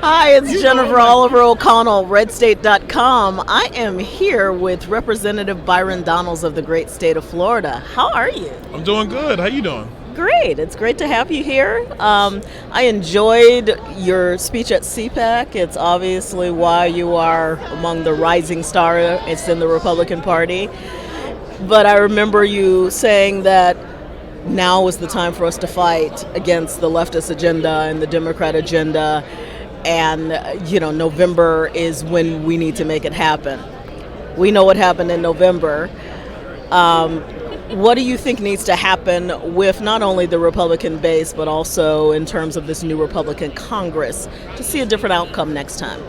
Hi, it's Jennifer Oliver O'Connell, redstate.com. I am here with Representative Byron Donalds of the great state of Florida. How are you? I'm doing good. How you doing? Great. It's great to have you here. I enjoyed your speech at CPAC. It's obviously why you are among the rising star. It's in the Republican Party. But I remember you saying that now is the time for us to fight against the leftist agenda and the Democrat agenda. And, November is when we need to make it happen. We know what happened in November. What do you think needs to happen with not only the Republican base, but also in terms of this new Republican Congress to see a different outcome next time?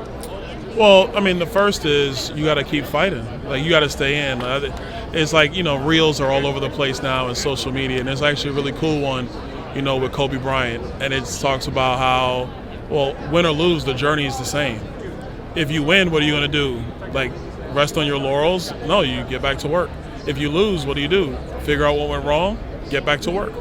Well, I mean, the first is you got to keep fighting. Like, you got to stay in. It's like, reels are all over the place now in social media. And there's actually a really cool one, with Kobe Bryant. And it talks about how, well, win or lose, the journey is the same. If you win, what are you going to do? Like, rest on your laurels? No, you get back to work. If you lose, what do? Figure out what went wrong, get back to work.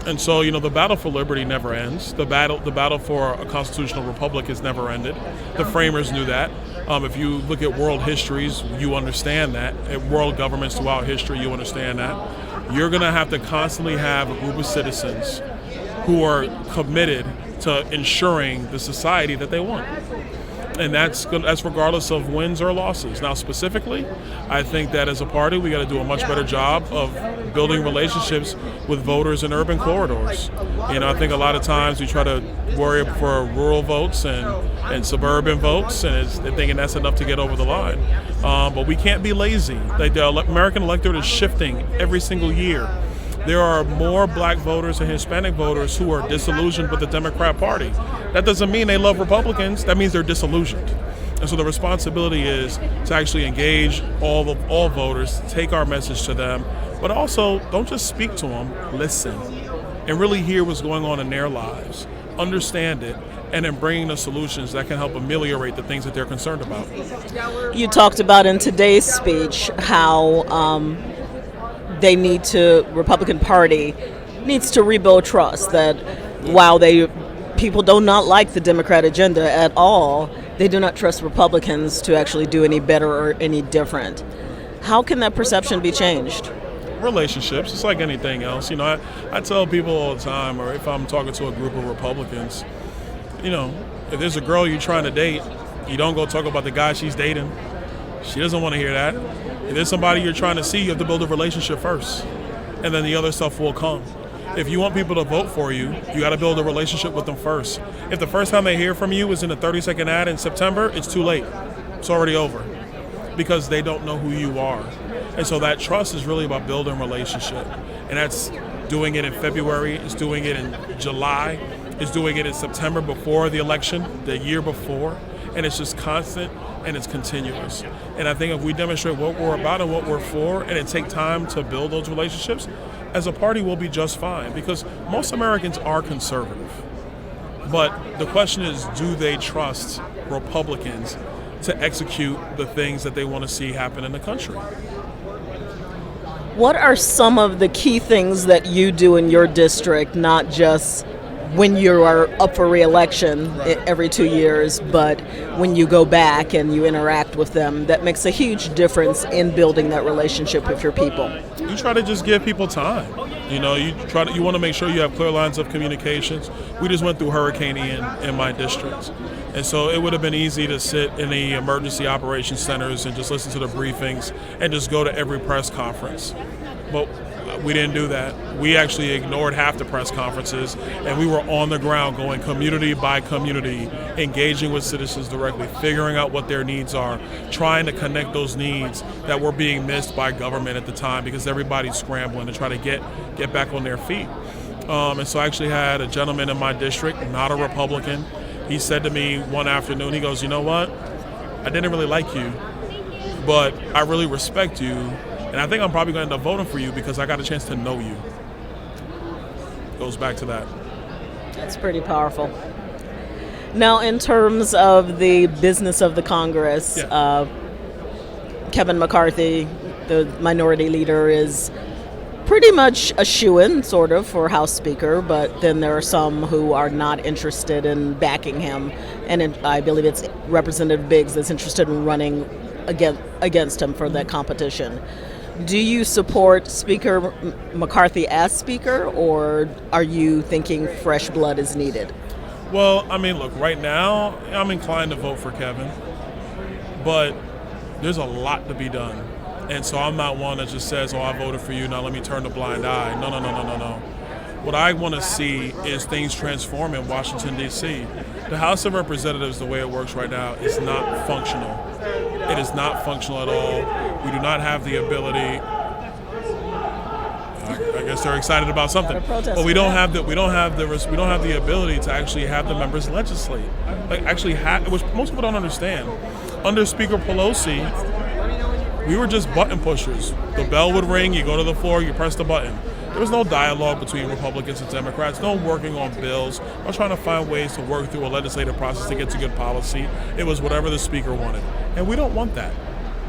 And so, the battle for liberty never ends. The battle for a constitutional republic has never ended. The framers knew that. If you look at world histories, you understand that. At world governments throughout history, you understand that. You're going to have to constantly have a group of citizens who are committed to ensuring the society that they want. And that's regardless of wins or losses. Now, specifically, I think that as a party, we got to do a much better job of building relationships with voters in urban corridors. I think a lot of times we try to worry for rural votes and suburban votes, and they're thinking that's enough to get over the line. But we can't be lazy. Like, the American electorate is shifting every single year. There are more black voters and Hispanic voters who are disillusioned with the Democrat Party. That doesn't mean they love Republicans. That means they're disillusioned. And so the responsibility is to actually engage all voters, take our message to them, but also don't just speak to them, listen, and really hear what's going on in their lives, understand it, and then bringing the solutions that can help ameliorate the things that they're concerned about. You talked about in today's speech how Republican Party needs to rebuild trust, that while people do not like the Democrat agenda at all, they do not trust Republicans to actually do any better or any different. How can that perception be changed? Relationships, it's like anything else. I tell people all the time, or if I'm talking to a group of Republicans, if there's a girl you're trying to date, you don't go talk about the guy she's dating. She doesn't want to hear that. If there's somebody you're trying to see, you have to build a relationship first, and then the other stuff will come. If you want people to vote for you, you got to build a relationship with them first. If the first time they hear from you is in a 30-second ad in September, it's too late. It's already over because they don't know who you are. And so that trust is really about building relationship. And that's doing it in February, it's doing it in July, it's doing it in September before the election, the year before. And it's just constant and it's continuous. And I think if we demonstrate what we're about and what we're for, and it take time to build those relationships, as a party we'll be just fine, because most Americans are conservative. But the question is, do they trust Republicans to execute the things that they want to see happen in the country? What are some of the key things that you do in your district, not just when you are up for re-election every 2 years, but when you go back and you interact with them, that makes a huge difference in building that relationship with your people? You try to just give people time. You want to make sure you have clear lines of communications. We just went through Hurricane Ian in my district. And so it would have been easy to sit in the emergency operations centers and just listen to the briefings and just go to every press conference. But we didn't do that. We actually ignored half the press conferences, and we were on the ground going community by community, engaging with citizens directly, figuring out what their needs are, trying to connect those needs that were being missed by government at the time because everybody's scrambling to try to get back on their feet. And so I actually had a gentleman in my district, not a Republican. He said to me one afternoon, he goes, "You know what? I didn't really like you, but I really respect you. And I think I'm probably going to end up voting for you because I got a chance to know you." Goes back to that. That's pretty powerful. Now, in terms of the business of the Congress, Kevin McCarthy, the minority leader, is pretty much a shoo-in, sort of, for House Speaker, but then there are some who are not interested in backing him, and I believe it's Representative Biggs that's interested in running against him for that competition. Do you support Speaker McCarthy as Speaker, or are you thinking fresh blood is needed? Well, I mean, look, right now, I'm inclined to vote for Kevin, but there's a lot to be done. And so I'm not one that just says, oh, I voted for you, now let me turn a blind eye. No. What I want to see is things transform in Washington, D.C. The House of Representatives, the way it works right now, is not functional. It is not functional at all. We do not have the ability. I guess they're excited about something, but we don't have the ability to actually have the members legislate. Which most people don't understand. Under Speaker Pelosi, we were just button pushers. The bell would ring, you go to the floor, you press the button. There was no dialogue between Republicans and Democrats, no working on bills, or trying to find ways to work through a legislative process to get to good policy. It was whatever the Speaker wanted. And we don't want that.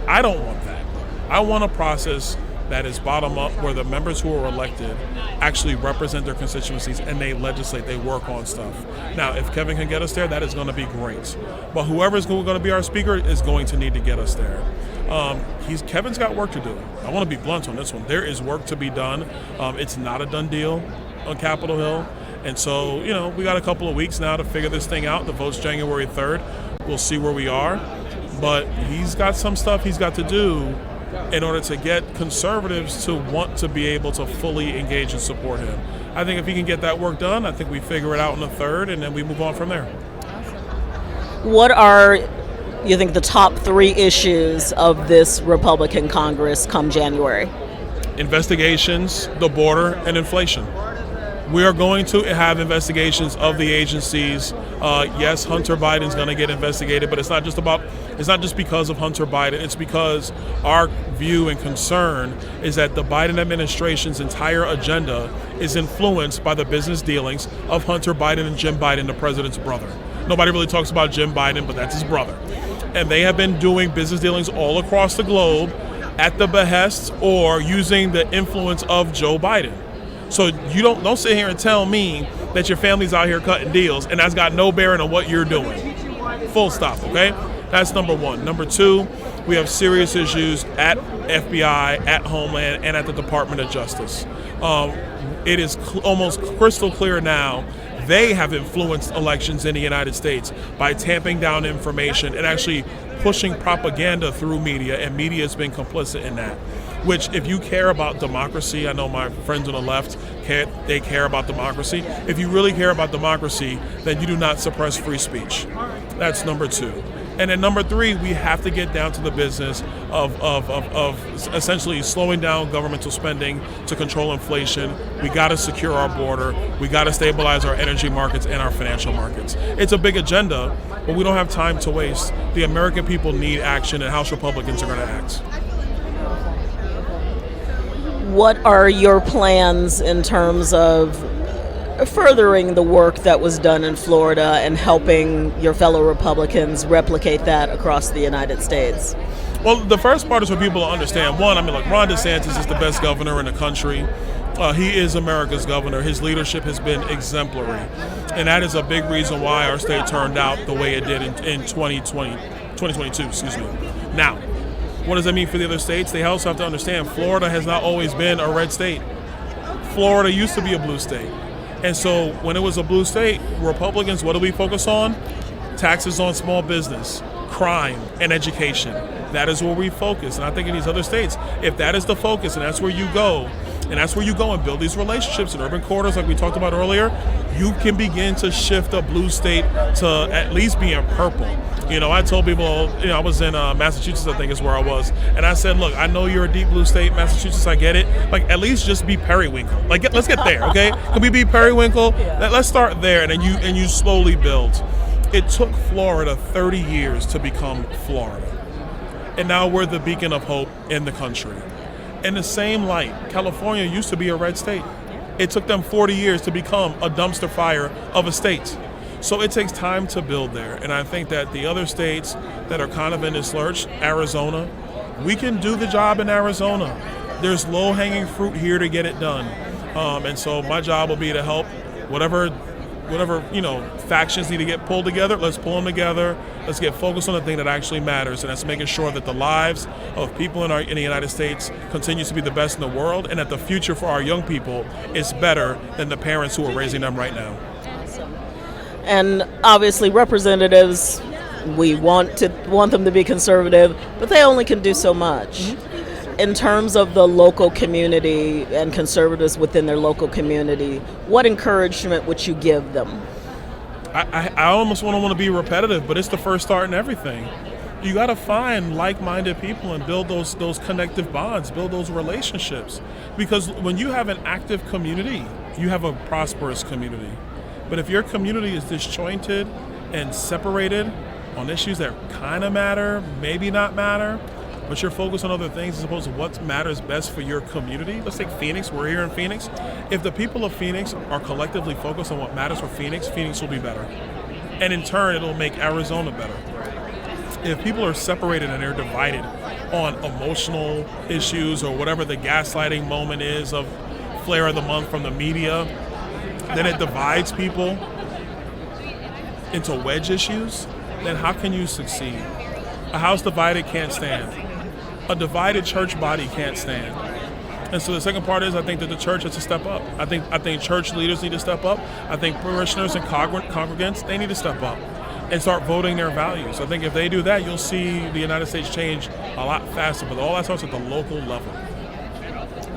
I don't want that. I want a process that is bottom up, where the members who are elected actually represent their constituencies and they legislate, they work on stuff. Now, if Kevin can get us there, that is going to be great. But whoever is going to be our speaker is going to need to get us there. Kevin's got work to do. I want to be blunt on this one. There is work to be done. It's not a done deal on Capitol Hill. And so, we got a couple of weeks now to figure this thing out. The vote's January 3rd. We'll see where we are. But he's got some stuff he's got to do in order to get conservatives to want to be able to fully engage and support him. I think if he can get that work done, I think we figure it out in the third, and then we move on from there. What are, you think, the top 3 issues of this Republican Congress come January? Investigations, the border, and inflation. We are going to have investigations of the agencies. Yes, Hunter Biden's going to get investigated, but it's not just because of Hunter Biden. It's because our view and concern is that the Biden administration's entire agenda is influenced by the business dealings of Hunter Biden and Jim Biden, the president's brother. Nobody really talks about Jim Biden, but that's his brother. And they have been doing business dealings all across the globe at the behest or using the influence of Joe Biden. So you don't sit here and tell me that your family's out here cutting deals and that's got no bearing on what you're doing. Full stop, okay? That's number one. Number 2, we have serious issues at FBI, at Homeland, and at the Department of Justice. It is almost crystal clear now they have influenced elections in the United States by tamping down information and actually pushing propaganda through media, and media has been complicit in that. Which, if you care about democracy, I know my friends on the left, they care about democracy. If you really care about democracy, then you do not suppress free speech. That's number 2. And then number 3, we have to get down to the business of essentially slowing down governmental spending to control inflation. We got to secure our border. We got to stabilize our energy markets and our financial markets. It's a big agenda, but we don't have time to waste. The American people need action, and House Republicans are going to act. What are your plans in terms of furthering the work that was done in Florida and helping your fellow Republicans replicate that across the United States? Well, the first part is for people to understand. One, Ron DeSantis is the best governor in the country. He is America's governor. His leadership has been exemplary. And that is a big reason why our state turned out the way it did in 2022. Now, what does that mean for the other states? They also have to understand Florida has not always been a red state. Florida used to be a blue state. And so when it was a blue state, Republicans, what do we focus on? Taxes on small business, crime, and education. That is where we focus. And I think in these other states, if that is the focus and that's where you go, and build these relationships in urban corridors like we talked about earlier, you can begin to shift a blue state to at least being purple. I told people, I was in Massachusetts, I think is where I was, and I said, look, I know you're a deep blue state, Massachusetts, I get it. At least just be periwinkle. Let's get there, okay? Can we be periwinkle? Yeah. Let's start there, and then you slowly build. It took Florida 30 years to become Florida, and now we're the beacon of hope in the country. In the same light, California used to be a red state. It took them 40 years to become a dumpster fire of a state. So it takes time to build there. And I think that the other states that are kind of in this lurch, Arizona, we can do the job in Arizona. there's low-hanging fruit here to get it done. And so my job will be to help whatever factions need to get pulled together. Let's pull them together. Let's get focused on the thing that actually matters, and that's making sure that the lives of people in the United States continues to be the best in the world, and that the future for our young people is better than the parents who are raising them right now. And obviously, representatives, we want them to be conservative, but they only can do so much. Mm-hmm. In terms of the local community and conservatives within their local community, what encouragement would you give them? I almost don't want to be repetitive, but it's the first start in everything. You got to find like-minded people and build those connective bonds, build those relationships. Because when you have an active community, you have a prosperous community. But if your community is disjointed and separated on issues that kind of matter, maybe not matter, but you're focused on other things as opposed to what matters best for your community. Let's take Phoenix. We're here in Phoenix. If the people of Phoenix are collectively focused on what matters for Phoenix, Phoenix will be better. And in turn, it'll make Arizona better. If people are separated and they're divided on emotional issues or whatever the gaslighting moment is of flair of the month from the media, then it divides people into wedge issues, then how can you succeed? A house divided can't stand. A divided church body can't stand. And so the second part is I think that the church has to step up. I think church leaders need to step up. I think parishioners and congregants, they need to step up and start voting their values. I think if they do that, you'll see the United States change a lot faster. But all that starts at the local level.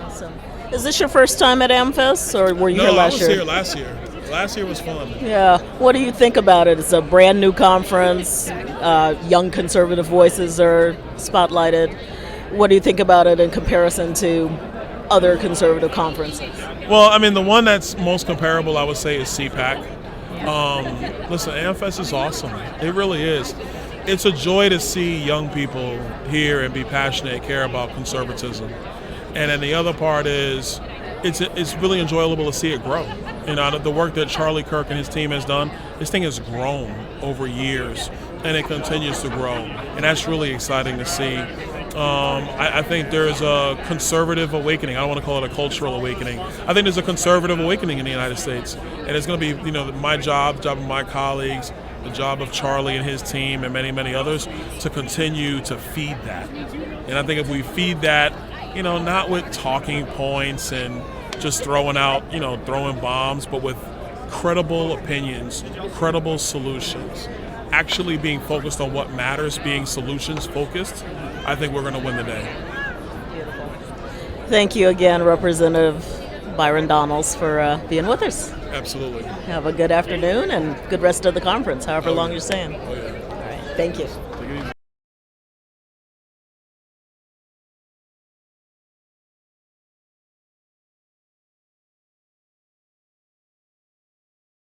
Awesome. Is this your first time at AmFest, or were you here last year? No, I was here last year. Last year was fun. Yeah. What do you think about it? It's a brand new conference. Young conservative voices are spotlighted. What do you think about it in comparison to other conservative conferences? Well, I mean, the one that's most comparable, I would say, is CPAC. Listen, AmFest is awesome. It really is. It's a joy to see young people here and be passionate, care about conservatism. And then the other part is it's really enjoyable to see it grow. You know, the work that Charlie Kirk and his team has done, this thing has grown over years, and it continues to grow. And that's really exciting to see. I think there's a conservative awakening. I don't want to call it a cultural awakening. I think there's a conservative awakening in the United States. And it's going to be, my job, the job of my colleagues, the job of Charlie and his team and many, many others to continue to feed that. And I think if we feed that, not with talking points and just throwing bombs, but with credible opinions, credible solutions, actually being focused on what matters, being solutions focused, I think we're going to win the day. Beautiful. Thank you again, Representative Byron Donalds, for being with us. Absolutely. Have a good afternoon and good rest of the conference, however long you're staying. Oh, yeah. All right. Thank you. Take it easy.